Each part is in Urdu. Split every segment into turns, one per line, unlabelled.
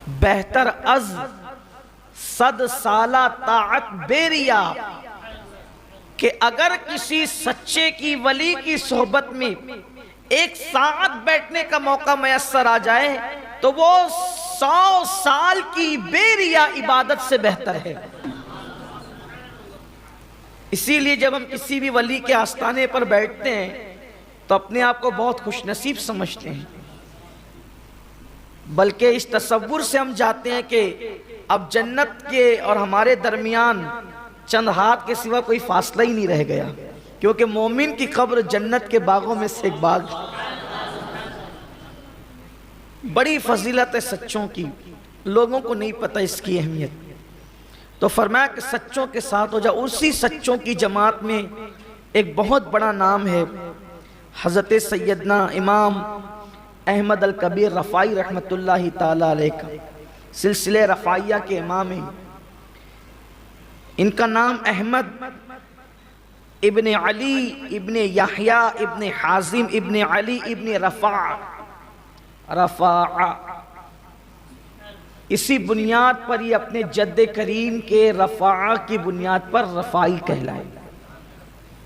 بہتر از 100 سالہ طاعت بیریا، کہ اگر کسی سچے کی ولی کی صحبت میں 1 ساعت بیٹھنے کا موقع میسر آ جائے تو وہ 100 سال کی بیریا عبادت سے بہتر ہے۔ اسی لیے جب ہم کسی بھی ولی کے آستانے پر بیٹھتے ہیں تو اپنے آپ کو بہت خوش نصیب سمجھتے ہیں، بلکہ اس تصور سے ہم جاتے ہیں کہ اب جنت کے اور ہمارے درمیان چند ہاتھ کے سوا کوئی فاصلہ ہی نہیں رہ گیا، کیونکہ مومن کی قبر جنت کے باغوں میں سے ایک باغ ہے۔ بڑی فضیلت ہے سچوں کی، لوگوں کو نہیں پتہ اس کی اہمیت۔ تو فرمایا کہ سچوں کے ساتھ ہو جا۔ اسی سچوں کی جماعت میں ایک بہت بڑا نام ہے حضرت سیدنا امام احمد الکبیر رفاعی رحمت اللہ تعالی علیہ کا، سلسلہ رفاعیہ کے امام ہیں۔ ان کا نام احمد ابن علی ابن یحییٰ ابن حازم ابن علی ابن رفاع، اسی بنیاد پر یہ اپنے جد کریم کے رفاع کی بنیاد پر رفاعی کہلائے،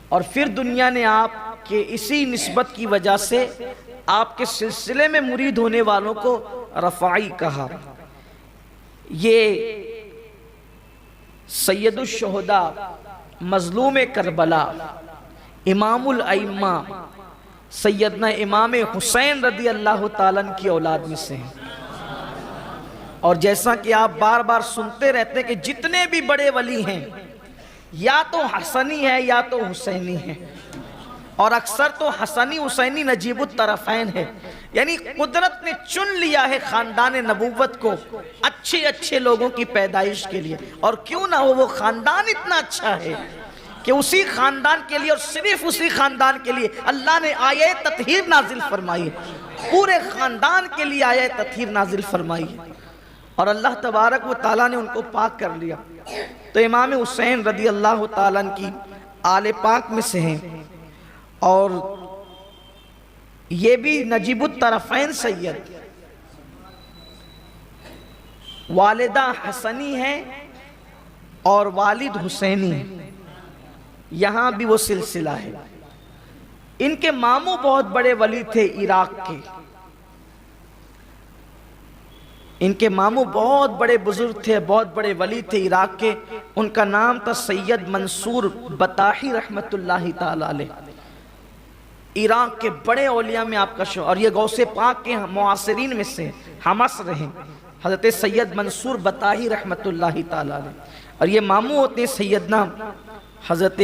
اور پھر دنیا نے آپ کے اسی نسبت کی وجہ سے آپ کے سلسلے میں مرید ہونے والوں کو رفاعی کہا۔ یہ سید الشہداء، مظلوم کربلا، امام الائمہ سیدنا امام حسین رضی اللہ تعالیٰ عنہ کی اولاد میں سے ہیں۔ اور جیسا کہ آپ بار بار سنتے رہتے ہیں کہ جتنے بھی بڑے ولی ہیں یا تو حسنی ہے یا تو حسینی ہے، اور اکثر تو حسنی حسینی نجیب الطرفین ہے، یعنی قدرت نے چن لیا ہے خاندان نبوت کو اچھے اچھے لوگوں کی پیدائش کے لیے۔ اور کیوں نہ ہو، وہ خاندان اتنا اچھا ہے کہ اسی خاندان کے لیے اور صرف اسی خاندان کے لیے اللہ نے آیہ تطہیر نازل فرمائی ہے، پورے خاندان کے لیے آیہ تطہیر نازل فرمائی ہے، اور اللہ تبارک و تعالیٰ نے ان کو پاک کر لیا۔ تو امام حسین رضی اللہ تعالیٰ عنہ کی آل پاک میں سے ہیں، اور یہ بھی نجیب الطرفین سید، والدہ حسنی ہیں اور والد حسینی ہیں، یہاں بھی وہ سلسلہ ہے۔ ان کے ماموں بہت بڑے ولی تھے عراق کے، ان کے ماموں بہت بڑے بزرگ تھے، بہت بڑے ولی تھے عراق کے۔ ان کا نام تھا سید منصور بطاحی رحمت اللہ تعالی علیہ۔ عراق کے بڑے اولیاء میں آپ کا شو، اور یہ غوث پاک کے معاصرین میں سے ہم عصر ہیں، حضرت سید منصور بطاحی رحمت اللہ تعالی علیہ، اور یہ ماموں ہوتے ہیں سیدنا حضرت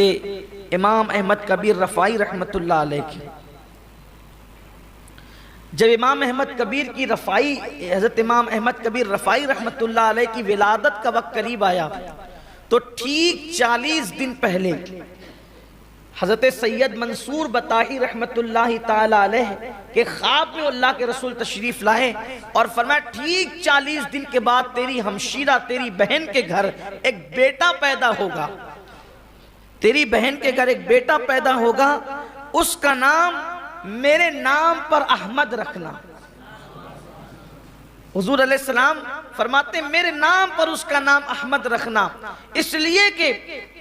امام احمد کبیر رفاعی رحمت اللہ علیہ کی۔ جب امام احمد کبیر کی حضرت امام احمد کبیر رفاعی رحمت اللہ علیہ کی ولادت کا وقت قریب آیا تو ٹھیک 40 دن پہلے حضرت سید منصور بطاحی رحمت اللہ تعالی علیہ کے خواب میں اللہ کے رسول تشریف لائے اور فرمایا ٹھیک 40 دن کے بعد تیری ہمشیرہ تیری بہن کے گھر ایک بیٹا پیدا ہوگا، تیری بہن کے گھر ایک بیٹا پیدا ہوگا، اس کا نام میرے نام پر احمد رکھنا۔ حضور علیہ السلام فرماتے ہیں میرے نام پر اس کا نام احمد رکھنا، اس لیے کہ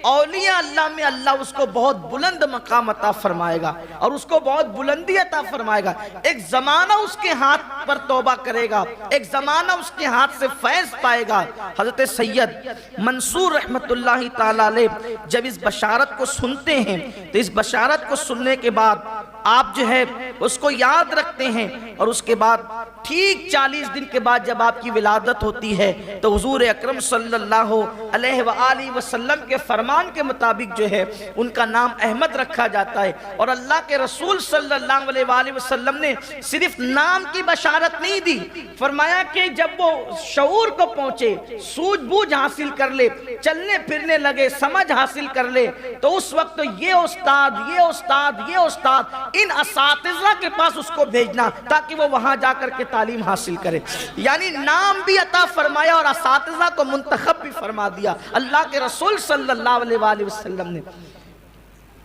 اولیاء اللہ میں اللہ اس کو بہت بلند مقام عطا فرمائے گا اور اس کو بہت بلندی عطا فرمائے گا۔ ایک زمانہ اس کے ہاتھ پر توبہ کرے گا، ایک زمانہ اس کے ہاتھ سے فیض پائے گا۔ حضرت سید منصور رحمت اللہ تعالی علیہ جب اس بشارت کو سنتے ہیں تو اس بشارت کو سننے کے بعد آپ جو ہے اس کو یاد رکھتے ہیں، اور اس کے بعد ٹھیک 40 دن کے بعد جب آپ کی ولادت ہوتی ہے تو حضور اکرم صلی اللہ علیہ وآلہ وسلم کے فرمان کے مطابق جو ہے ان کا نام احمد رکھا جاتا ہے۔ اور اللہ کے رسول صلی اللہ علیہ وآلہ وسلم نے صرف نام کی بشارت نہیں دی، فرمایا کہ جب وہ شعور کو پہنچے، سوجھ بوجھ حاصل کر لے، چلنے پھرنے لگے، سمجھ حاصل کر لے، تو اس وقت یہ استاد یہ استاد یہ استاد ان اساتذہ کے پاس اس کو بھیجنا تاکہ وہ وہاں جا کر کے تعلیم حاصل کرے۔ یعنی نام بھی عطا فرمایا اور اساتذہ کو منتخب بھی فرما دیا اللہ کے رسول صلی اللہ علیہ وآلہ وسلم نے۔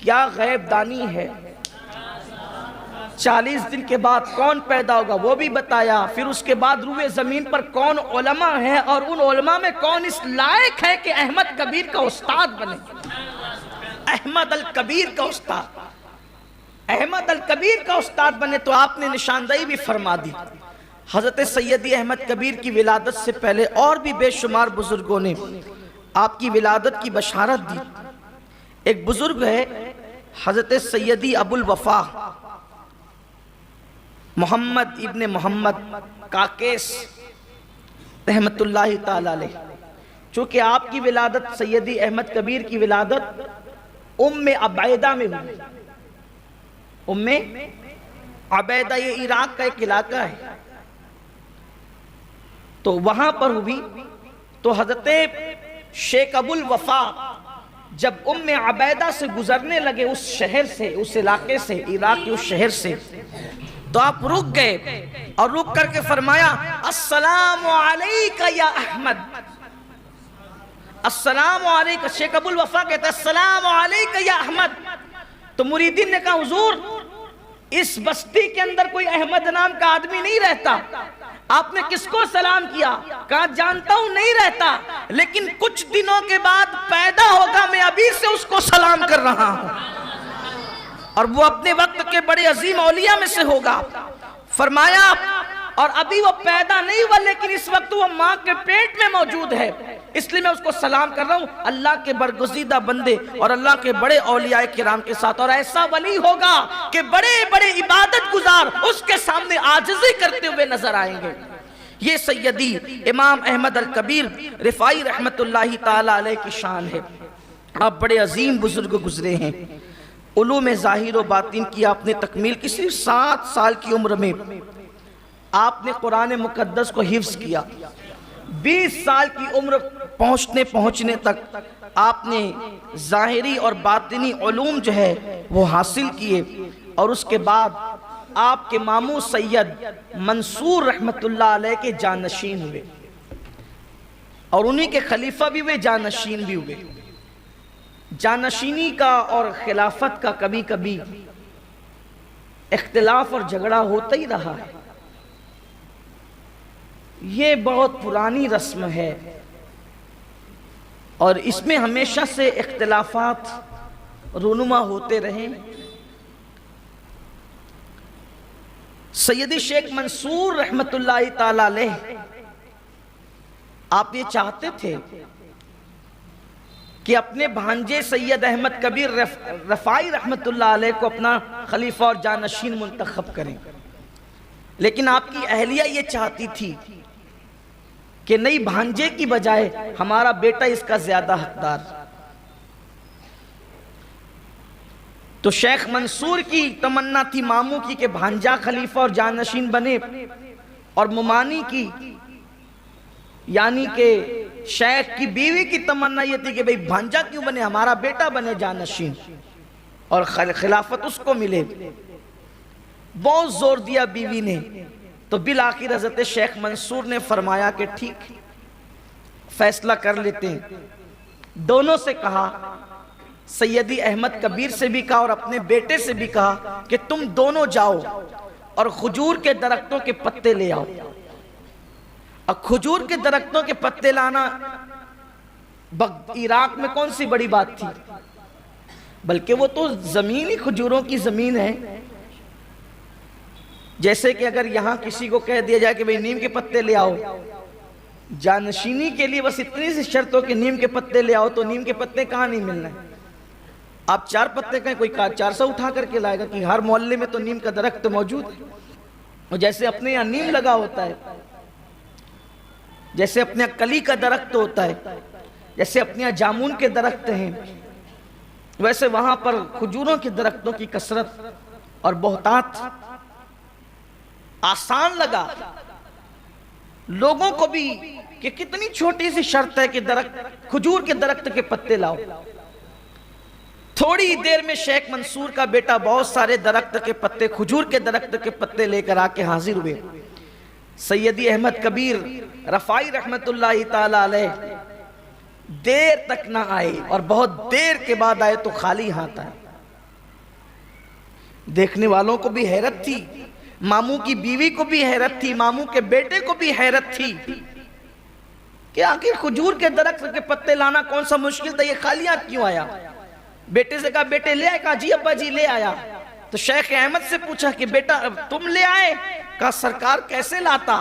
کیا غیب دانی ہے، 40 دن کے بعد کون پیدا ہوگا وہ بھی بتایا. پھر اس کے بعد روئے زمین پر کون علماء ہیں اور ان علماء میں کون اس لائق ہے کہ احمد کبیر کا استاد بنے. احمد الکبیر کا استاد، احمد الکبیر کا استاد بنے. تو آپ نے نشاندہی بھی فرما دی. حضرت سیدی احمد کبیر کی ولادت سے پہلے اور بھی بے شمار بزرگوں نے آپ کی ولادت کی بشارت دی. ایک بزرگ ہے حضرت سیدی ابو الوفا محمد ابن محمد کاکیس رحمت اللہ تعالی علیہ. چونکہ آپ کی ولادت سیدی احمد کبیر کی ولادت ام عبیدہ میں ہوئی. ام عبیدہ یہ عراق کا ایک علاقہ ہے، تو وہاں پر ہوئی. تو حضرت شیخ ابو الوفا جب ام عبیدہ سے گزرنے لگے اس شہر سے، اس علاقے سے، عراق کے اس شہر سے، تو آپ رک گئے اور رک کر کے فرمایا السلام علیکہ یا احمد. السلام علیکہ. شیخ ابو الوفا کہتا ہے السلام علیکہ یا احمد. تو مریدین نے کہا حضور اس بستی کے اندر کوئی احمد نام کا آدمی نہیں رہتا، آپ نے کس کو سلام کیا؟ کہا جانتا ہوں نہیں رہتا، لیکن کچھ دنوں کے بعد پیدا ہوگا، میں ابھی سے اس کو سلام کر رہا ہوں، اور وہ اپنے وقت کے بڑے عظیم اولیاء میں سے ہوگا. فرمایا اور ابھی وہ پیدا نہیں ہوا لیکن اس وقت وہ ماں کے پیٹ میں موجود ہے، اس لیے میں اس کو سلام کر رہا ہوں اللہ کے برگزیدہ بندے اور اللہ کے بڑے اولیاء کرام کے ساتھ. اور ایسا ولی ہوگا کہ بڑے بڑے عبادت گزار اس کے سامنے عاجزی کرتے ہوئے نظر آئیں گے. یہ سیدی امام احمد الکبیر رفاعی رحمت اللہ تعالی علیہ کی شان ہے. آپ بڑے عظیم بزرگ گزرے ہیں. علوم ظاہر و باطن کی آپ نے تکمیل کی. صرف 7 سال کی عمر میں آپ نے قرآن مقدس کو حفظ کیا. 20 سال کی عمر پہنچنے تک آپ نے ظاہری اور باطنی علوم جو ہے وہ حاصل کیے. اور اس کے بعد آپ کے ماموں سید منصور رحمت اللہ علیہ کے جانشین ہوئے، اور انہی کے خلیفہ بھی ہوئے، جانشین بھی ہوئے. جانشینی کا اور خلافت کا کبھی کبھی اختلاف اور جھگڑا ہوتا ہی رہا ہے. یہ بہت پرانی رسم ہے اور اس میں ہمیشہ سے اختلافات رونما ہوتے رہے. سیدی شیخ منصور رحمت اللہ تعالی علیہ آپ یہ چاہتے تھے کہ اپنے بھانجے سید احمد کبیر رفاعی رحمت اللہ علیہ کو اپنا خلیفہ اور جانشین منتخب کریں، لیکن آپ کی اہلیہ یہ چاہتی تھی کہ نئی بھانجے کی بجائے ہمارا بیٹا اس کا زیادہ حقدار. تو شیخ منصور کی تمنا تھی ماموں کی کہ بھانجا خلیفہ اور جانشین بنے، اور ممانی کی یعنی کہ شیخ کی بیوی کی تمنا یہ تھی کہ بھئی بھانجا کیوں بنے، ہمارا بیٹا بنے جانشین اور خلافت اس کو ملے. بہت زور دیا بیوی نے. تو بالآخر حضرت شیخ منصور نے فرمایا کہ ٹھیک فیصلہ کر لیتے ہیں. دونوں سے کہا، سیدی احمد کبیر سے بھی کہا اور اپنے بیٹے سے بھی کہا کہ تم دونوں جاؤ اور کھجور کے درختوں کے پتے لے آؤ. اب کھجور کے درختوں کے پتے لانا عراق میں کون سی بڑی بات تھی، بلکہ وہ تو زمین ہی کھجوروں کی زمین ہے. جیسے کہ اگر یہاں کسی کو کہہ دیا جائے کہ بھئی نیم کے پتے لے آؤ، جانشینی کے لیے بس اتنی سی شرط ہو کہ نیم کے پتے لے آؤ، تو نیم کے پتے کہاں نہیں ملنا ہے. آپ 4 پتے کہیں، کوئی 400 اٹھا کر کے لائے گا کہ ہر محلے میں تو نیم کا درخت موجود ہے. اور جیسے اپنے یہاں نیم لگا ہوتا ہے، جیسے اپنے یہاں کلی کا درخت ہوتا ہے، جیسے اپنے یہاں جامون کے درخت ہیں، ویسے وہاں پر کھجوروں کے درختوں کی کثرت اور بہتات. آسان لگا لوگوں کو بھی کہ کتنی چھوٹی سی شرط ہے کہ کھجور کے درخت کے پتے لاؤ. تھوڑی دیر میں شیخ منصور کا بیٹا بہت سارے درخت کے پتے، کھجور کے درخت کے پتے لے کر آ کے حاضر ہوئے. سیدی احمد کبیر رفاعی رحمت اللہ تعالی علیہ دیر تک نہ آئے، اور بہت دیر کے بعد آئے تو خالی ہاتھ آئے. دیکھنے والوں کو بھی حیرت تھی، ماموں کی بیوی کو بھی حیرت تھی، ماموں کے بیٹے کو بھی حیرت تھی کہ آخر کھجور کے درخت کے پتے لانا کون سا مشکل تھا، یہ خالی ہاتھ کیوں آیا؟ بیٹے سے کہا بیٹے لے آئے، کہا جی ابا جی لے آیا۔ تو شیخ احمد سے پوچھا کہ بیٹا تم لے آئے؟ کہا سرکار کیسے لاتا،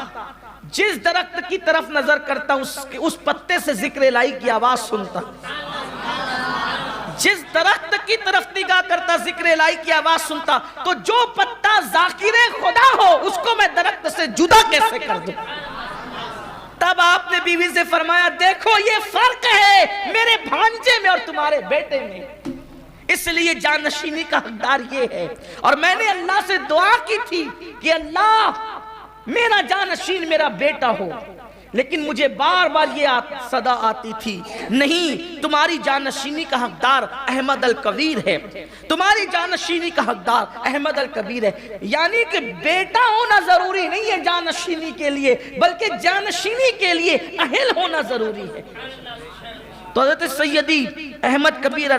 جس درخت کی طرف نظر کرتا اس پتے سے ذکر الہی کی آواز سنتا، جس درخت کی طرف نگاہ کرتا ذکر الہی کی آواز سنتا، تو جو پتا ذاکر خدا ہو اس کو میں درخت سے جدا کیسے کر دوں؟ تب آپ نے بیوی سے فرمایا دیکھو یہ فرق ہے میرے بھانجے میں اور تمہارے بیٹے میں، اس لیے جانشینی کا حقدار یہ ہے۔ اور میں نے اللہ سے دعا کی تھی کہ اللہ میرا جانشین میرا بیٹا ہو، لیکن مجھے بار بار یہ صدا آتی تھی نہیں، تمہاری جانشینی کا حقدار احمد الکبیر ہے، تمہاری جانشینی کا حقدار احمد الکبیر ہے۔ یعنی کہ بیٹا ہونا ضروری نہیں ہے جانشینی کے لیے، بلکہ جانشینی کے لیے اہل ہونا ضروری ہے۔ تو حضرت سیدی احمد کبیر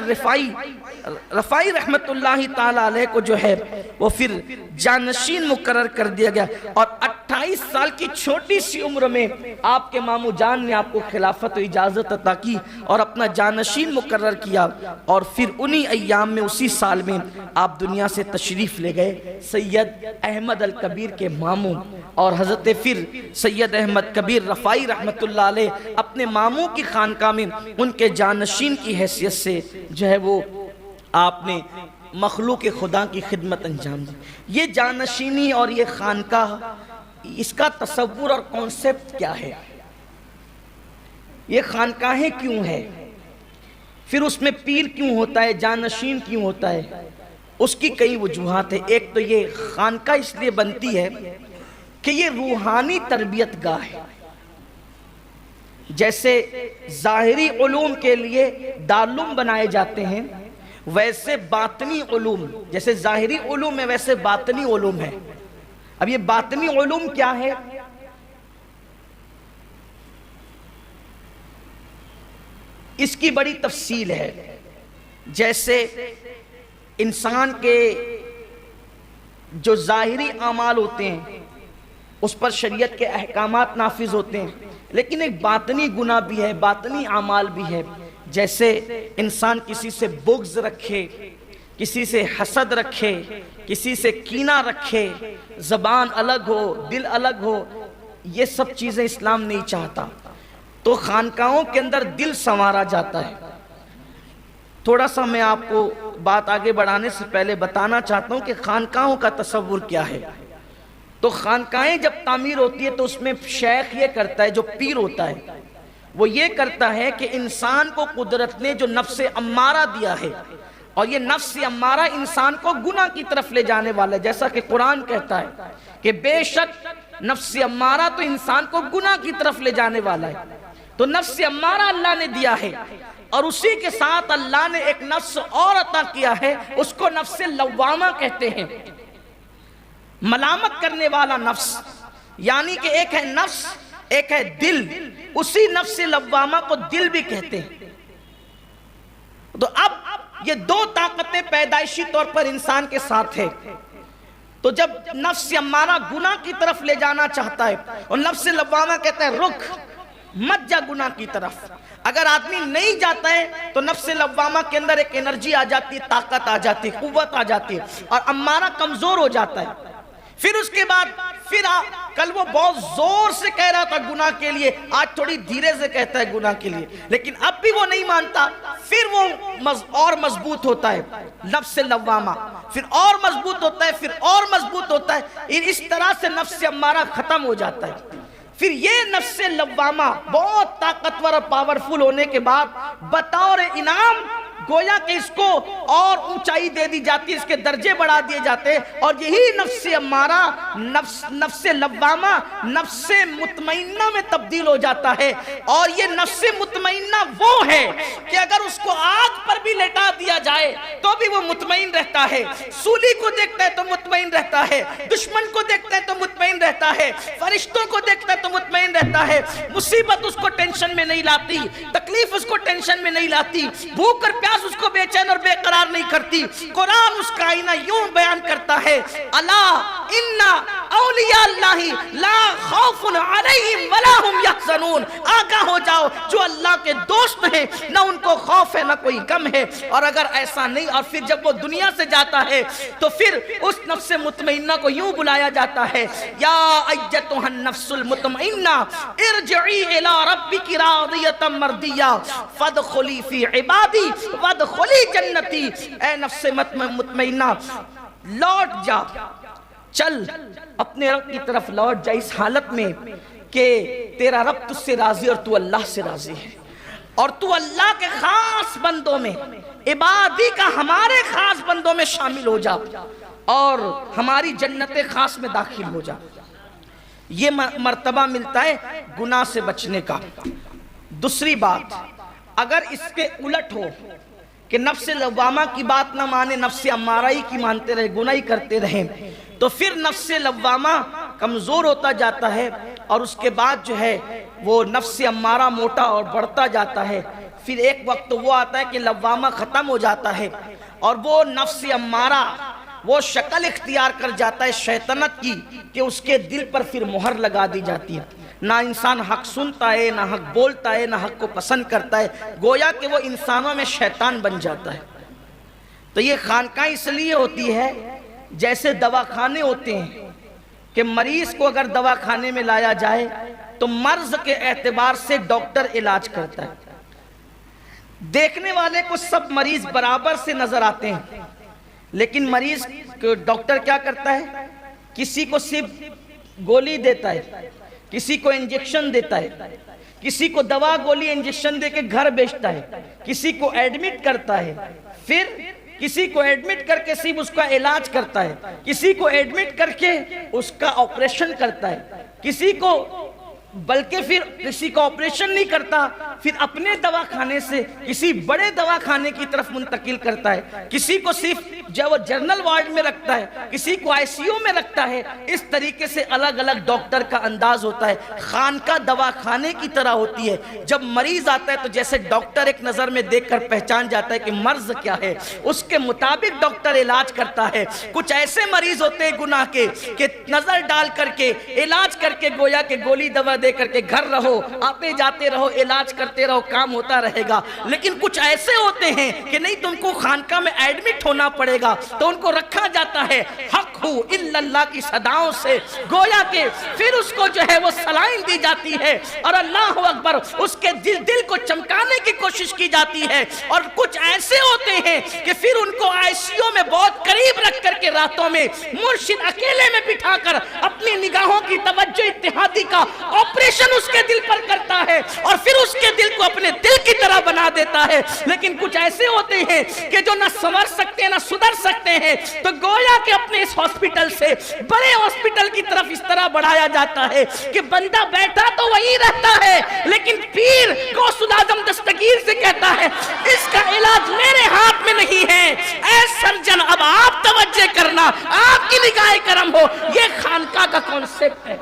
رفائی رحمت اللہ تعالیٰ علیہ کو جو ہے وہ پھر جانشین مقرر کر دیا گیا، اور 28 سال کی چھوٹی سی عمر میں آپ کے ماموں جان نے آپ کو خلافت و اجازت عطا کی اور اپنا جانشین مقرر کیا، اور پھر انہی ایام میں اسی سال میں آپ دنیا سے تشریف لے گئے سید احمد الکبیر کے ماموں، اور حضرت پھر سید احمد کبیر رفائی رحمت اللہ علیہ اپنے ماموں کی خانقاہ میں ان کے جانشین کی حیثیت سے جو ہے وہ آپ نے مخلوق خدا کی خدمت انجام دی۔ یہ جانشینی اور یہ خانقاہ، اس کا تصور اور کانسیپٹ کیا ہے؟ یہ خانقاہیں کیوں ہے؟ پھر اس میں پیر کیوں ہوتا ہے، جانشین کیوں ہوتا ہے؟ اس کی کئی وجوہات ہیں۔ ایک تو یہ خانقاہ اس لیے بنتی ہے کہ یہ روحانی تربیت گاہ ہے۔ جیسے ظاہری علوم کے لیے دارالعلوم بنائے جاتے ہیں، ویسے باطنی علوم، جیسے ظاہری علوم ہے ویسے باطنی علوم ہے۔ اب یہ باطنی علوم کیا ہے؟ اس کی بڑی تفصیل ہے۔ جیسے انسان کے جو ظاہری اعمال ہوتے ہیں اس پر شریعت کے احکامات نافذ ہوتے ہیں، لیکن ایک باطنی گناہ بھی ہے، باطنی اعمال بھی ہے۔ جیسے انسان کسی سے بغض رکھے، کسی سے حسد رکھے، کسی سے کینہ رکھے، زبان الگ ہو، دل الگ ہو، یہ سب چیزیں اسلام نہیں چاہتا۔ تو خانقاہوں کے اندر دل سنوارا جاتا ہے۔ تھوڑا سا میں آپ کو بات آگے بڑھانے سے پہلے بتانا چاہتا ہوں کہ خانقاہوں کا تصور کیا ہے۔ تو خانقاہیں جب تعمیر ہوتی ہے تو اس میں شیخ یہ کرتا ہے، جو پیر ہوتا ہے وہ یہ کرتا ہے کہ انسان کو قدرت نے جو نفس امارہ دیا ہے، اور یہ نفس امارہ انسان کو گناہ کی طرف لے جانے والا ہے، جیسا کہ قرآن کہتا ہے کہ بے شک نفس امارہ تو انسان کو گناہ کی طرف لے جانے والا ہے۔ تو نفس امارہ اللہ نے دیا ہے، اور اسی کے ساتھ اللہ نے ایک نفس اور عطا کیا ہے، اس کو نفس لوامہ کہتے ہیں، ملامت کرنے والا نفس۔ یعنی کہ ایک ہے نفس، ایک ہے دل، اسی نفس لوامہ کو دل بھی کہتے ہیں۔ تو اب یہ دو طاقتیں پیدائشی طور پر انسان کے ساتھ ہے۔ تو جب نفس امارہ گناہ کی طرف لے جانا چاہتا ہے، اور نفس لوامہ کہتا ہے رک، مت جا گناہ کی طرف۔ اگر آدمی نہیں جاتا ہے تو نفس لوامہ کے اندر ایک انرجی آ جاتی ہے، طاقت آ جاتی ہے، قوت آ جاتی ہے، اور امارہ کمزور ہو جاتا ہے۔ پھر اس کے بعد کل وہ بہت زور سے کہہ رہا تھا گناہ کے لیے، آج تھوڑی دھیرے سے کہتا ہے گناہ کے لیے، لیکن اب بھی وہ نہیں مانتا۔ پھر وہ اور مضبوط ہوتا ہے نفس لوامہ، پھر اور مضبوط ہوتا ہے، پھر اور مضبوط ہوتا ہے، اس طرح سے نفس امارہ ختم ہو جاتا ہے۔ پھر یہ نفس لوامہ بہت طاقتور اور پاورفل ہونے کے بعد بطور انعام گویا کہ اس کو اور اونچائی دے دی جاتی ہے، اس کے درجے بڑھا دیے جاتے ہیں، اور یہی نفس امارہ نفس لوامہ نفس مطمئنہ میں تبدیل ہو جاتا ہے۔ اور یہ نفس مطمئنہ وہ ہے کہ اگر اس کو آگ پر بھی لٹا دیا جائے تو بھی وہ مطمئن رہتا ہے، سولی کو دیکھتا ہے تو مطمئن رہتا ہے، دشمن کو دیکھتا ہے تو مطمئن رہتا ہے، فرشتوں کو دیکھتا ہے تو مطمئن رہتا ہے، مصیبت اس کو ٹینشن میں نہیں لاتی، تکلیف اس کو ٹینشن میں نہیں لاتی، بھوک اور پیاس پیاس اس کو بے چین اور بے قرار نہیں کرتی۔ قرآن اس کا آئینہ یوں بیان کرتا ہے، الا ان اولیاء اللہ لا خوف علیہم ولا هم یحزنون، آگاہ ہو جاؤ جو اللہ کے دوست ہیں نہ ان کو خوف ہے نہ کوئی غم ہے۔ اور اگر ایسا نہیں، اور پھر جب وہ دنیا سے جاتا ہے تو پھر اس نفس مطمئنہ کو یوں بلایا جاتا ہے، یا ایتھا النفس المطمئنہ ارجعی الی ربک راضیۃ مرضیہ فادخلی فی عبادی وادخلی جنتی۔ اے نفس مطمئنہ لوٹ جا، چل اپنے رب کی طرف لوٹ جا، اس حالت میں کہ تیرا رب تجھ سے راضی اور تو اللہ سے راضی ہے، اور تو اللہ کے خاص بندوں میں، عبادی کا ہمارے خاص بندوں میں شامل ہو جا اور ہماری جنت خاص میں داخل ہو جا۔ یہ مرتبہ ملتا ہے گناہ سے بچنے کا۔ دوسری بات، اگر اس کے الٹ ہو کہ نفس لوامہ کی بات نہ مانے، نفس امارہ ہی کی مانتے رہے، گناہ ہی کرتے رہیں، تو پھر نفس لوامہ کمزور ہوتا جاتا ہے، اور اس کے بعد جو ہے وہ نفس امارہ موٹا اور بڑھتا جاتا ہے۔ پھر ایک وقت وہ آتا ہے کہ لوامہ ختم ہو جاتا ہے، اور وہ نفس امارہ وہ شکل اختیار کر جاتا ہے شیطنت کی، کہ اس کے دل پر پھر مہر لگا دی جاتی ہے۔ نہ انسان حق سنتا ہے، نہ حق بولتا ہے، نہ حق کو پسند کرتا ہے، گویا کہ وہ انسانوں میں شیطان بن جاتا ہے۔ تو یہ خانقاہ اس لیے ہوتی ہے جیسے دواخانے ہوتے ہیں کہ مریض کو اگر دواخانے میں لایا جائے تو مرض کے اعتبار سے ڈاکٹر علاج کرتا ہے۔ دیکھنے والے کو سب مریض برابر سے نظر آتے ہیں، لیکن مریض ڈاکٹر کیا کرتا ہے؟ کسی کو صرف گولی دیتا ہے، کسی کو انجیکشن دیتا ہے، کسی کو دوا گولی انجیکشن دے کے گھر بیچتا ہے، کسی کو ایڈمٹ کرتا ہے، پھر کسی کو ایڈمٹ کر کے صرف اس کا علاج کرتا ہے، کسی کو ایڈمٹ کر کے اس کا آپریشن کرتا ہے، کسی کو بلکہ پھر کسی کو آپریشن نہیں کرتا، پھر اپنے دواخانے سے کسی بڑے دواخانے کی طرف منتقل کرتا ہے، کسی کو صرف جو وہ جنرل وارڈ میں رکھتا ہے، کسی کو آئی سی یو میں رکھتا ہے۔ اس طریقے سے الگ الگ ڈاکٹر کا انداز ہوتا ہے۔ خانقاہ دواخانے کی طرح ہوتی ہے، جب مریض آتا ہے تو جیسے ڈاکٹر ایک نظر میں دیکھ کر پہچان جاتا ہے کہ مرض کیا ہے، اس کے مطابق ڈاکٹر علاج کرتا ہے۔ کچھ ایسے مریض ہوتے ہیں گناہ کے کہ نظر ڈال کر کے علاج کر کے گویا کہ گولی دوا دے کر کے گھر رہو، آتے جاتے رہو، علاج کرتے رہو، کام ہوتا رہے گا۔ لیکن کچھ ایسے ہوتے ہیں کہ نہیں، تم کو خانقاہ میں ایڈمٹ ہونا پڑے گا، تو ان کو رکھا جاتا ہے حق ہو الا اللہ کی صداؤں سے، گویا کہ پھر اس کو جو ہے وہ سلائن دی جاتی ہے اور اللہ اکبر اس کے دل کو چمکانے کی کوشش کی جاتی ہے۔ اور کچھ ایسے ہوتے ہیں کہ پھر ان کو آئی سی یو میں بہت قریب رکھ کر کے راتوں میں مرشد اکیلے میں بٹھا کر اپنی نگاہوں کی توجہ اتحادی کا آپریشن اس کے دل پر کرتا ہے، اور پھر اس کے دل کو اپنے دل کی طرح بنا دیتا ہے۔ لیکن کچھ ایسے ہوتے ہیں کہ جو نہ سنور سکتے نہ سدھر سکتے ہیں، تو گویا کہ اپنے اس ہاسپٹل سے بڑے ہاسپٹل کی طرف اس طرح بڑھایا جاتا ہے کہ بندہ بیٹھا تو وہی رہتا ہے، لیکن پیر غوث الاعظم دستگیر سے کہتا ہے اس کا علاج میرے ہاتھ میں نہیں ہے، اے سرجن اب آپ توجہ کرنا، آپ کی نگاہ کرم ہو۔ یہ خانقاہ کا کانسیپٹ ہے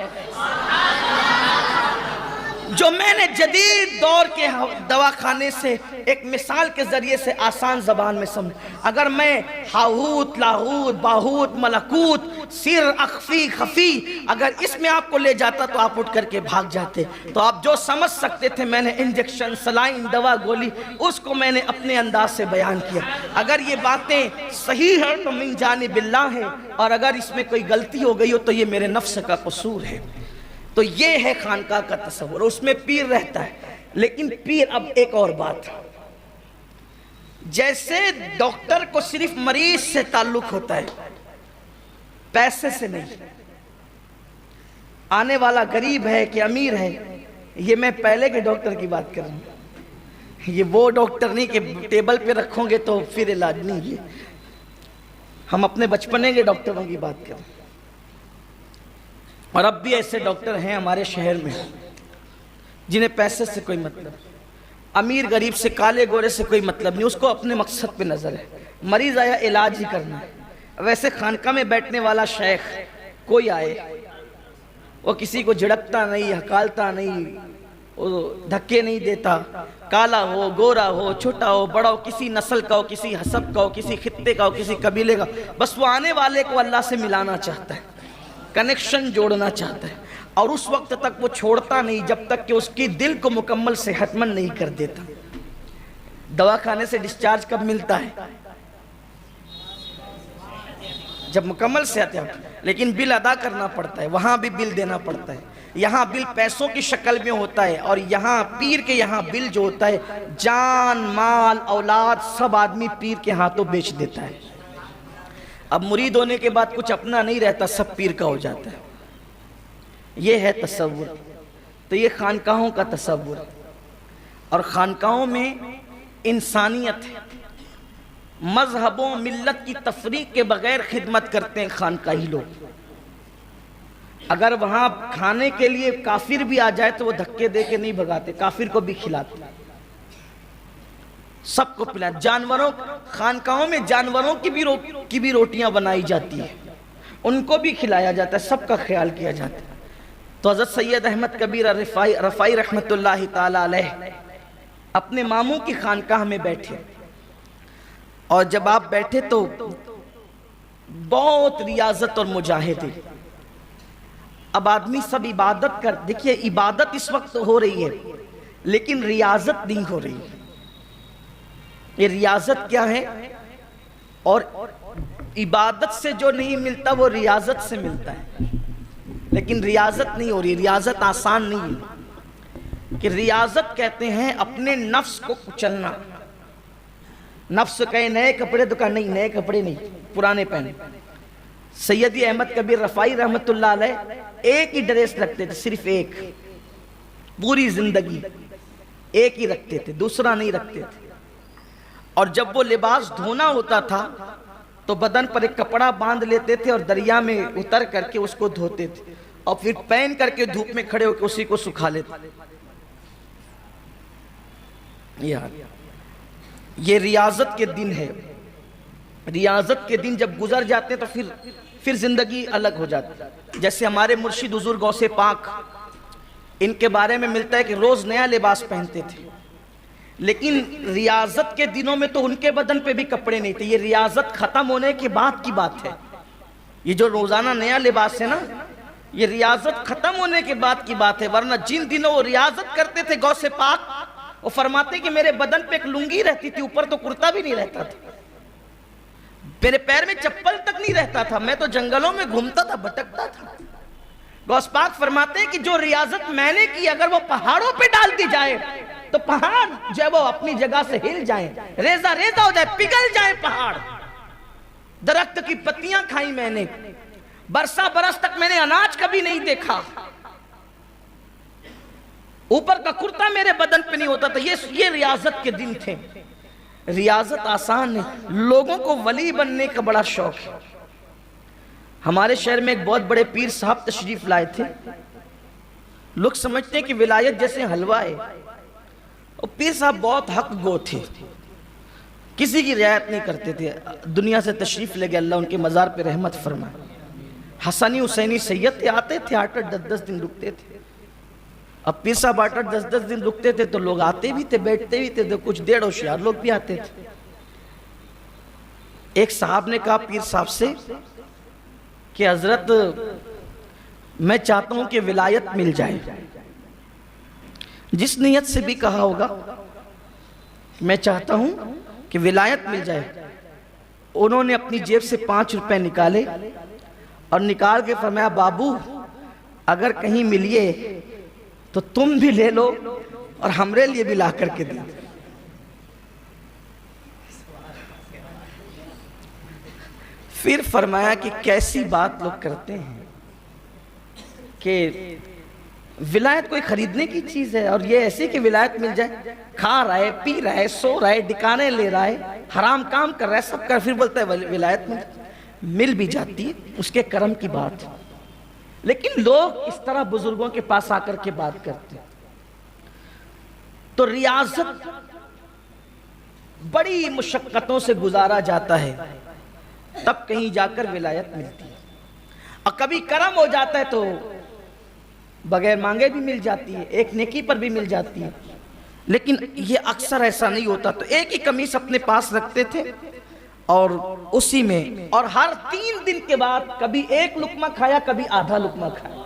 جو میں نے جدید دور کے دواخانے سے ایک مثال کے ذریعے سے آسان زبان میں سمجھ۔ اگر میں ہاہوت لاہوت باہوت ملکوت سر اخفی خفی اگر اس میں آپ کو لے جاتا تو آپ اٹھ کر کے بھاگ جاتے۔ تو آپ جو سمجھ سکتے تھے میں نے انجیکشن سلائن دوا گولی اس کو میں نے اپنے انداز سے بیان کیا۔ اگر یہ باتیں صحیح ہیں تو من جانب اللہ ہے، اور اگر اس میں کوئی غلطی ہو گئی ہو تو یہ میرے نفس کا قصور ہے۔ تو یہ ہے خانقاہ کا تصور، اس میں پیر رہتا ہے۔ لیکن پیر، اب ایک اور بات، جیسے ڈاکٹر کو صرف مریض سے تعلق ہوتا ہے، پیسے سے نہیں۔ آنے والا غریب ہے کہ امیر ہے، یہ میں پہلے کے ڈاکٹر کی بات کر رہا ہوں، یہ وہ ڈاکٹر نہیں کہ ٹیبل پہ رکھو گے تو پھر علاج نہیں۔ یہ ہم اپنے بچپنے کے ڈاکٹروں کی بات کر رہے ہیں، اور اب بھی ایسے ڈاکٹر ہیں ہمارے شہر میں جنہیں پیسے سے کوئی مطلب، امیر غریب سے کالے گورے سے کوئی مطلب نہیں، اس کو اپنے مقصد پہ نظر ہے، مریض آیا علاج ہی کرنا ہے۔ ویسے خانقاہ میں بیٹھنے والا شیخ کوئی آئے، وہ کسی کو جھڑکتا نہیں، ہکالتا نہیں، دھکے نہیں دیتا، کالا ہو، گورا ہو، چھوٹا ہو، بڑا ہو، کسی نسل کا ہو، کسی حسب کا ہو، کسی خطے کا ہو، کسی قبیلے کا، بس وہ آنے والے کو اللہ سے ملانا چاہتا ہے، کنیکشن جوڑنا چاہتا ہے، اور اس وقت تک وہ چھوڑتا نہیں جب تک کہ اس کی دل کو مکمل صحت مند نہیں کر دیتا۔ دواخانے سے ڈسچارج کب ملتا ہے؟ جب مکمل صحت ہے، لیکن بل ادا کرنا پڑتا ہے، وہاں بھی بل دینا پڑتا ہے۔ یہاں بل پیسوں کی شکل میں ہوتا ہے، اور یہاں پیر کے یہاں بل جو ہوتا ہے، جان، مال، اولاد سب آدمی پیر کے ہاتھوں بیچ دیتا ہے۔ اب مرید ہونے کے بعد کچھ اپنا نہیں رہتا، سب پیر کا ہو جاتا ہے۔ یہ ہے تصور۔ تو یہ خانقاہوں کا تصور، اور خانقاہوں میں انسانیت ہے۔ مذہبوں ملت کی تفریق کے بغیر خدمت کرتے ہیں خانقاہی لوگ۔ اگر وہاں کھانے کے لیے کافر بھی آ جائے تو وہ دھکے دے کے نہیں بھگاتے، کافر کو بھی کھلاتے، سب کو پلاتے۔ جانوروں، خانقاہوں میں جانوروں کی بھی روٹیاں بنائی جاتی ہیں، ان کو بھی کھلایا جاتا ہے، سب کا خیال کیا جاتا ہے۔ تو حضرت سید احمد کبیر رفاعی رحمت اللہ تعالی علیہ اپنے ماموں کی خانقاہ میں بیٹھے، اور جب آپ بیٹھے تو بہت ریاضت اور مجاہدے۔ اب آدمی سب عبادت کر، دیکھیے عبادت اس وقت ہو رہی ہے لیکن ریاضت نہیں ہو رہی ہے۔ یہ ریاضت کیا ہے؟ اور عبادت سے جو نہیں ملتا وہ ریاضت سے ملتا ہے، لیکن ریاضت نہیں ہو رہی۔ ریاضت آسان نہیں ہے، کہ ریاضت کہتے ہیں اپنے نفس کو کچلنا۔ نفس کہے نئے کپڑے تو کہا نہیں، نئے کپڑے نہیں، پرانے پہنے۔ سیدی احمد کبیر رفاعی رحمت اللہ علیہ ایک ہی ڈریس رکھتے تھے، صرف ایک، پوری زندگی ایک ہی رکھتے تھے، دوسرا نہیں رکھتے تھے۔ اور جب وہ لباس دھونا ہوتا تھا تو بدن پر ایک کپڑا باندھ لیتے تھے اور دریا میں اتر کر کے اس کو دھوتے تھے، اور پھر پہن کر کے دھوپ میں کھڑے ہو کے اسی کو سکھا لیتے۔ یہ ریاضت کے دن ہے۔ ریاضت کے دن جب گزر جاتے ہیں تو پھر زندگی الگ ہو جاتی ہے۔ جیسے ہمارے مرشد حضور غوث پاک، ان کے بارے میں ملتا ہے کہ روز نیا لباس پہنتے تھے، لیکن ریاضت کے دنوں میں تو ان کے بدن پہ بھی کپڑے نہیں تھے۔ یہ ریاضت ختم ہونے کے بعد کی بات ہے۔ یہ جو روزانہ نیا لباس ہے نا، یہ ریاضت ختم ہونے کے بعد کی بات ہے، ورنہ جن دنوں وہ ریاضت کرتے تھے غوث پاک، وہ فرماتے کہ میرے بدن پہ ایک لنگی رہتی تھی، اوپر تو کرتا بھی نہیں رہتا تھا، میرے پیر میں چپل تک نہیں رہتا تھا، میں تو جنگلوں میں گھومتا تھا، بھٹکتا تھا۔ غوث پاک فرماتے ہیں کہ جو ریاضت میں نے کی اگر وہ پہاڑوں پہ ڈال دی جائے تو پہاڑ جو ہے وہ اپنی جگہ سے ہل جائیں، ریزہ ریزہ ہو جائے، پگھل جائیں پہاڑ۔ درخت کی پتیاں کھائیں میں نے، برسا برس تک میں نے اناج کبھی نہیں دیکھا، اوپر کا کرتا میرے بدن پہ نہیں ہوتا تھا۔ یہ ریاضت کے دن تھے۔ ریاضت آسان ہے، لوگوں کو ولی بننے کا بڑا شوق ہے۔ ہمارے شہر میں ایک بہت بڑے پیر صاحب تشریف لائے تھے۔ لوگ سمجھتے ہیں کہ ولایت جیسے حلوہ ہے، اور پیر صاحب بہت حق گو تھے، کسی کی رعایت نہیں کرتے تھے۔ دنیا سے تشریف لے گئے، اللہ ان کے مزار پہ رحمت فرمائے۔ حسنی حسینی سید تھے، آتے تھے 8-10 دن رکتے تھے۔ اب پیر صاحب 8-10 دن رکتے تھے تو لوگ آتے بھی تھے، بیٹھتے بھی تھے، تو کچھ 1.5 ہوشیار لوگ بھی آتے تھے۔ ایک صاحب نے کہا پیر صاحب سے کہ حضرت میں چاہتا ہوں کہ ولایت مل جائے۔ جس نیت سے بھی کہا ہوگا میں چاہتا ہوں کہ ولایت مل جائے۔ انہوں نے اپنی جیب سے 5 روپے نکالے اور نکال کے فرمایا بابو اگر کہیں ملیے تو تم بھی لے لو اور ہمارے لیے بھی لا کر کے دیں۔ پھر فرمایا کہ کیسی بات لوگ کرتے ہیں کہ ولایت کوئی خریدنے کی چیز ہے، اور یہ ایسی کہ ولایت مل جائے، کھا رہا ہے، پی رہا ہے، سو رہا ہے، ڈکانے لے رہا ہے، حرام کام کر رہا ہے، سب کر، پھر بولتا ہے ولایت مل بھی جاتی ہے، اس کے کرم کی بات ہے۔ لیکن لوگ اس طرح بزرگوں کے پاس آ کر کے بات کرتے ہیں۔ تو ریاضت بڑی مشقتوں سے گزارا جاتا ہے، تب کہیں جا کر ولایت ملتی ہے۔ اور کبھی کرم ہو جاتا ہے تو بغیر مانگے بھی مل جاتی ہے، ایک نیکی پر بھی مل جاتی ہے، لیکن یہ اکثر ایسا نہیں ہوتا۔ تو ایک ہی قمیص اپنے پاس رکھتے تھے اور اسی میں، اور ہر 3 دن کے بعد کبھی ایک لقمہ کھایا، کبھی آدھا لقمہ کھایا۔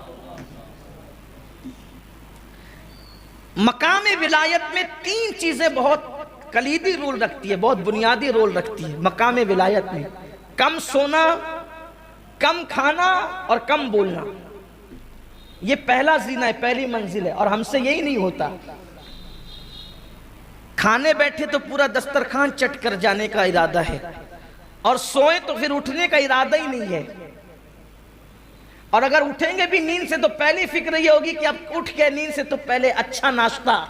مقام ولایت میں 3 چیزیں بہت کلیدی رول رکھتی ہے، بہت بنیادی رول رکھتی ہے مقام ولایت میں: کم سونا، کم کھانا اور کم بولنا۔ یہ پہلا زینہ ہے، پہلی منزل ہے، اور ہم سے یہی نہیں ہوتا۔ کھانے بیٹھے تو پورا دسترخوان چٹ کر جانے کا ارادہ ہے، اور سوئے تو پھر اٹھنے کا ارادہ ہی نہیں ہے، اور اگر اٹھیں گے بھی نیند سے تو پہلی فکر یہ ہوگی کہ اب اٹھ کے نیند سے تو پہلے اچھا ناشتہ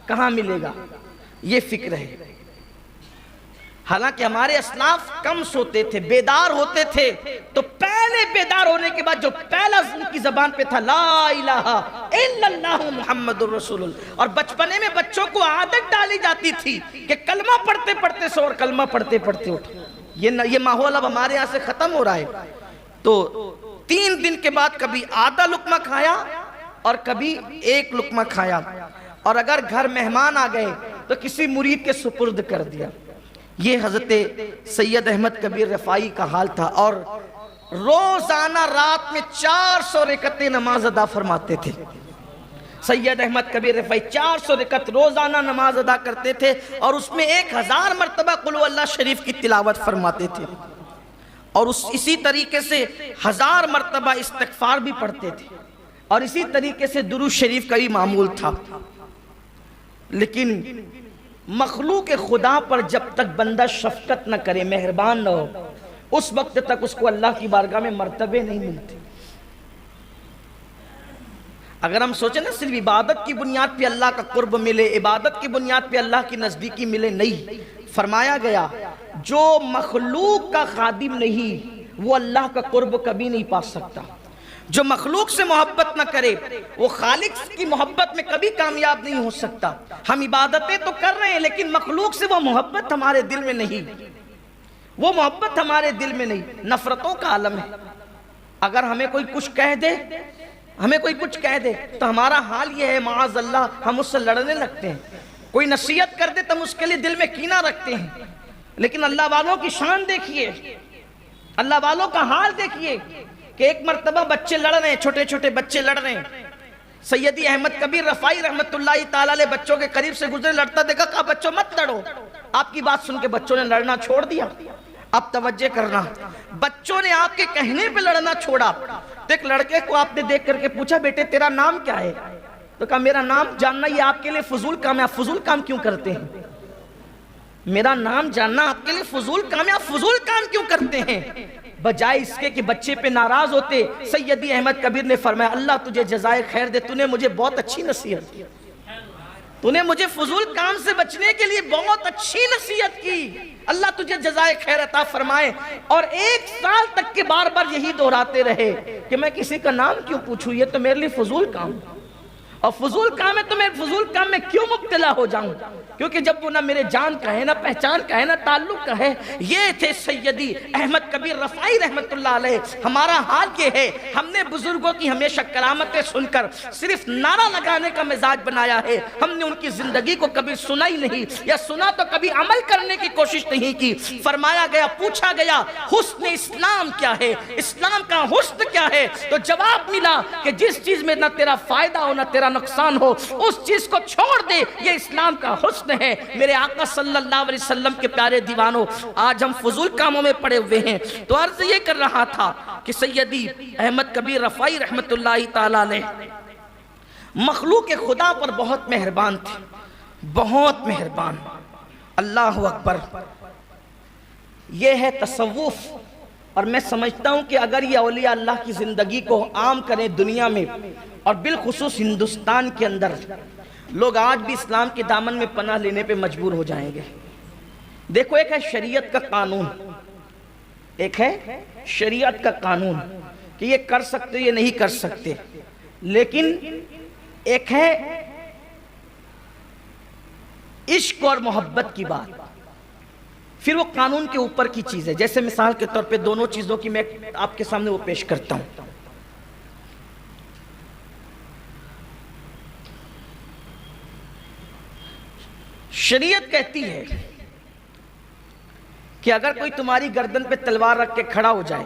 کہاں ملے گا، یہ فکر ہے۔ حالانکہ ہمارے اسلاف کم سوتے تھے، بیدار ہوتے تھے، تو پہلے بیدار ہونے کے بعد جو پہلا ان کی زبان پہ تھا لا الہ الا اللہ محمد الرسول اللہ، اور بچپنے میں بچوں کو عادت ڈالی جاتی تھی کہ کلمہ پڑھتے پڑھتے سو اور کلمہ پڑھتے پڑھتے اٹھ۔ یہ ماحول اب ہمارے یہاں سے ختم ہو رہا ہے۔ تو 3 دن کے بعد کبھی آدھا لقمہ کھایا اور کبھی ایک لقمہ کھایا، اور اگر گھر مہمان آ گئے تو کسی مرید کے سپرد کر دیا۔ یہ حضرت سید احمد کبیر رفاعی کا حال تھا، اور روزانہ رات میں 400 رکعتیں نماز ادا فرماتے تھے۔ سید احمد کبیر رفاعی 400 رکعت روزانہ نماز ادا کرتے تھے، اور اس میں 1000 مرتبہ قل هو اللہ شریف کی تلاوت فرماتے تھے، اور اسی طریقے سے 1000 مرتبہ استغفار بھی پڑھتے تھے، اور اسی طریقے سے درود شریف کا بھی معمول تھا۔ لیکن مخلوق خدا پر جب تک بندہ شفقت نہ کرے، مہربان نہ ہو، اس وقت تک اس کو اللہ کی بارگاہ میں مرتبے نہیں ملتے۔ اگر ہم سوچیں نا صرف عبادت کی بنیاد پہ اللہ کا قرب ملے، عبادت کی بنیاد پہ اللہ کی نزدیکی ملے، نہیں۔ فرمایا گیا جو مخلوق کا خادم نہیں وہ اللہ کا قرب کبھی نہیں پا سکتا۔ جو مخلوق سے محبت نہ کرے وہ خالق کی محبت میں کبھی کامیاب نہیں ہو سکتا۔ ہم عبادتیں تو کر رہے ہیں لیکن مخلوق سے وہ محبت ہمارے دل میں نہیں، وہ محبت ہمارے دل میں نہیں، نفرتوں کا عالم ہے۔ اگر ہمیں کوئی کچھ کہہ دے تو ہمارا حال یہ ہے معاذ اللہ ہم اس سے لڑنے لگتے ہیں۔ کوئی نصیحت کر دے تو ہم اس کے لیے دل میں کینہ رکھتے ہیں۔ لیکن اللہ والوں کی شان دیکھیے، اللہ والوں کا حال دیکھیے کہ ایک مرتبہ بچے لڑ رہے ہیں، چھوٹے چھوٹے بچے لڑ رہے ہیں۔ سیدی احمد کبیر رفاعی رحمت اللہ تعالیٰ علیہ بچوں کے قریب سے گزرے، لڑتا دیکھا، کہا بچوں مت لڑو۔ آپ کی بات سن کے بچوں نے لڑنا چھوڑ دیا۔ اب توجہ کرنا، بچوں نے آپ کے کہنے پہ لڑنا چھوڑا۔ تو ایک لڑکے کو آپ نے دیکھ کر کے پوچھا بیٹے تیرا نام کیا ہے؟ تو کہا میرا نام جاننا یہ آپ کے لیے فضول کام ہے، آپ فضول کام کیوں کرتے ہیں؟ میرا نام جاننا آپ کے لیے فضول کام ہے، آپ فضول کام کیوں کرتے ہیں؟ بجائے اس کے کہ بچے پہ ناراض ہوتے، سیدی احمد کبیر نے فرمایا اللہ تجھے جزائے خیر دے، تو نے مجھے بہت اچھی نصیحت کی، تو نے مجھے فضول کام سے بچنے کے لیے بہت اچھی نصیحت کی، اللہ تجھے جزائے خیر عطا فرمائے۔ اور 1 سال تک کے بار بار یہی دہراتے رہے کہ میں کسی کا نام کیوں پوچھوں، یہ تو میرے لیے فضول کام، اور فضول کام ہے تو میں فضول کام میں کیوں مبتلا ہو جاؤں؟ کیونکہ جب وہ نہ میرے جان کا ہے، نہ پہچان کا ہے، نہ تعلق کا ہے۔ یہ تھے سیدی احمد کبیر رفاعی رحمت اللہ علیہ۔ ہمارا حال یہ ہے، ہم نے بزرگوں کی ہمیشہ کرامتیں سن کر صرف نعرہ لگانے کا مزاج بنایا ہے، ہم نے ان کی زندگی کو کبھی سنا ہی نہیں، یا سنا تو کبھی عمل کرنے کی کوشش نہیں کی۔ فرمایا گیا، پوچھا گیا حسن اسلام کیا ہے، اسلام کا حسن کیا ہے؟ تو جواب ملا کہ جس چیز میں نہ تیرا فائدہ ہو نہ تیرا نقصان ہو اس چیز کو چھوڑ دے، یہ اسلام کا حسن ہے۔ میرے آقا صلی اللہ علیہ وسلم کے پیارے دیوانوں، آج ہم فضول کاموں میں پڑے ہوئے ہیں۔ تو عرض یہ کر رہا تھا کہ سیدی احمد کبیر رفاعی رحمت اللہ تعالیٰ علیہ مخلوق خدا پر بہت مہربان تھے، بہت مہربان۔ اللہ اکبر، یہ ہے تصوف۔ اور میں سمجھتا ہوں کہ اگر یہ اولیاء اللہ کی زندگی کو عام کریں دنیا میں، اور بالخصوص ہندوستان کے اندر، لوگ آج بھی اسلام کے دامن میں پناہ لینے پہ مجبور ہو جائیں گے۔ دیکھو، ایک ہے شریعت کا قانون، ایک ہے شریعت کا قانون کہ یہ کر سکتے یہ نہیں کر سکتے، لیکن ایک ہے عشق اور محبت کی بات، پھر وہ قانون کے اوپر کی چیز ہے۔ جیسے مثال کے طور پہ دونوں چیزوں کی میں آپ کے سامنے وہ پیش کرتا ہوں۔ شریعت کہتی ہے کہ اگر کوئی تمہاری گردن پہ تلوار رکھ کے کھڑا ہو جائے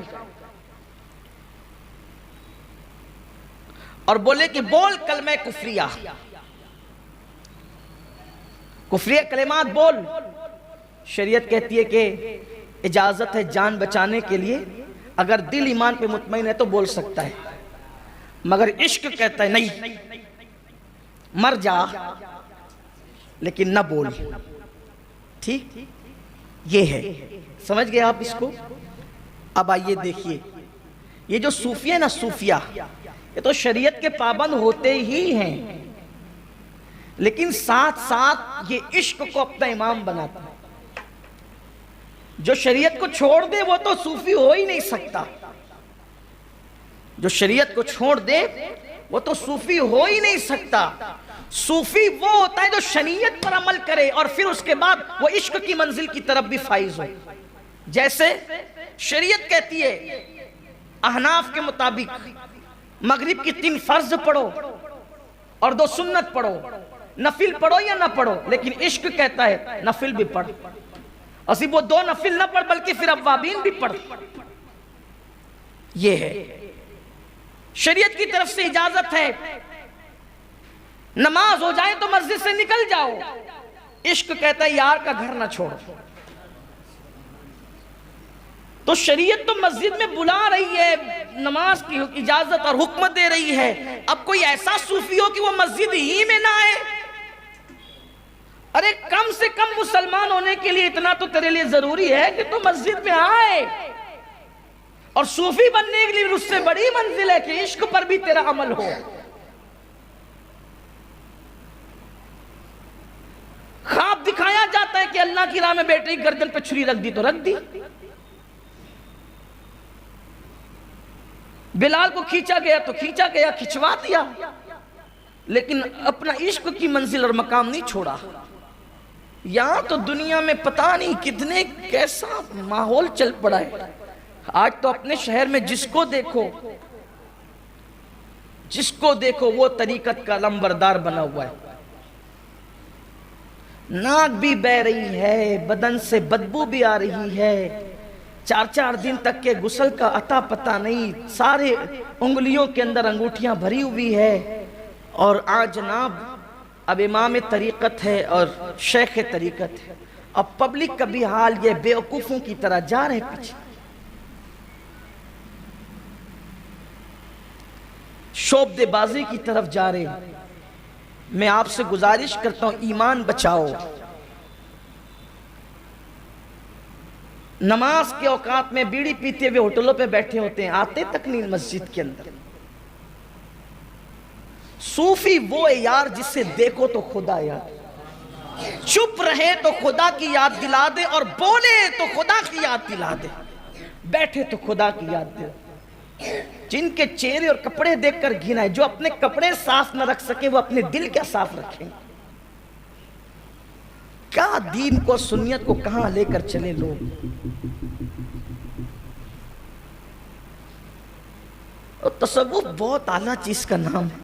اور بولے کہ بول کلمہ کفریہ، کفریہ کلمات بول، شریعت کہتی ہے کہ اجازت ہے جان بچانے کے لیے، اگر دل ایمان پہ مطمئن ہے تو بول سکتا ہے، مگر عشق کہتا ہے نہیں، مر جا لیکن نہ بول۔ ٹھیک، یہ ہے، سمجھ گئے آپ اس کو؟ اب آئیے دیکھیے، یہ جو صوفیہ نا، صوفیہ یہ تو شریعت کے پابند ہوتے ہی ہیں، لیکن ساتھ ساتھ یہ عشق کو اپنا امام بناتا ہے۔ جو شریعت کو چھوڑ دے وہ تو صوفی ہو ہی نہیں سکتا، جو شریعت کو چھوڑ دے وہ تو صوفی ہو ہی نہیں سکتا۔ صوفی وہ ہوتا ہے جو شریعت پر عمل کرے اور پھر اس کے بعد وہ عشق کی منزل کی طرف بھی فائز ہو۔ جیسے شریعت کہتی ہے احناف کے مطابق مغرب کی 3 فرض پڑھو اور 2 سنت پڑھو، نفل پڑھو یا نہ پڑھو، لیکن عشق کہتا ہے نفل بھی پڑھ، اور صرف وہ 2 نفل نہ پڑھ بلکہ پھر اوابین بھی پڑھ۔ یہ ہے شریعت کی طرف سے اجازت ہے، نماز ہو جائے تو مسجد سے نکل جاؤ، عشق کہتا ہے یار کا گھر نہ چھوڑ۔ تو شریعت تو مسجد میں بلا رہی ہے، نماز کی اجازت اور حکم دے رہی ہے، اب کوئی ایسا صوفی ہو کہ وہ مسجد ہی میں نہ آئے؟ ارے کم سے کم مسلمان ہونے کے لیے اتنا تو تیرے لیے ضروری ہے کہ تو مسجد میں آئے، اور صوفی بننے کے لیے اس سے بڑی منزل ہے کہ عشق پر بھی تیرا عمل ہو۔ خواب دکھایا جاتا ہے کہ اللہ کی راہ میں بیٹے کی گردن پہ چھری رکھ دی تو رکھ دی، بلال کو کھینچا گیا تو کھینچا گیا، کھچوا دیا، لیکن اپنا عشق کی منزل اور مقام نہیں چھوڑا۔ یہاں تو دنیا میں پتہ نہیں کتنے کیسا ماحول چل پڑا ہے۔ آج تو اپنے شہر میں جس کو دیکھو وہ طریقت کا لمبردار بنا ہوا ہے، ناک بھی بہ رہی ہے، بدن سے بدبو بھی آ رہی ہے، 4 دن تک کے غسل کا عطا پتہ نہیں، سارے انگلیوں کے اندر انگوٹھیاں بھری ہوئی ہے، اور آج جناب اب امام طریقت ہے اور شیخ طریقت ہے، اب پبلک کا بھی حال یہ بیوقوفوں کی طرح جا رہے پیچھے، شعبدے بازی کی طرف جا رہے۔ میں آپ سے گزارش کرتا ہوں ایمان بچاؤ، نماز کے اوقات میں بیڑی پیتے ہوئے ہوٹلوں پہ بیٹھے ہوتے ہیں، آتے تک نہیں مسجد کے اندر۔ صوفی وہ ہے یار جسے دیکھو تو خدا یاد، چپ رہے تو خدا کی یاد دلا دے، اور بولے تو خدا کی یاد دلا دے، بیٹھے تو خدا کی یاد دے۔ جن کے چہرے اور کپڑے دیکھ کر گھنا ہے، جو اپنے کپڑے صاف نہ رکھ سکے وہ اپنے دل کیا صاف رکھیں؟ کیا دین کو سنیت کو کہاں لے کر چلے لوگ؟ تصوف بہت اعلیٰ چیز کا نام ہے۔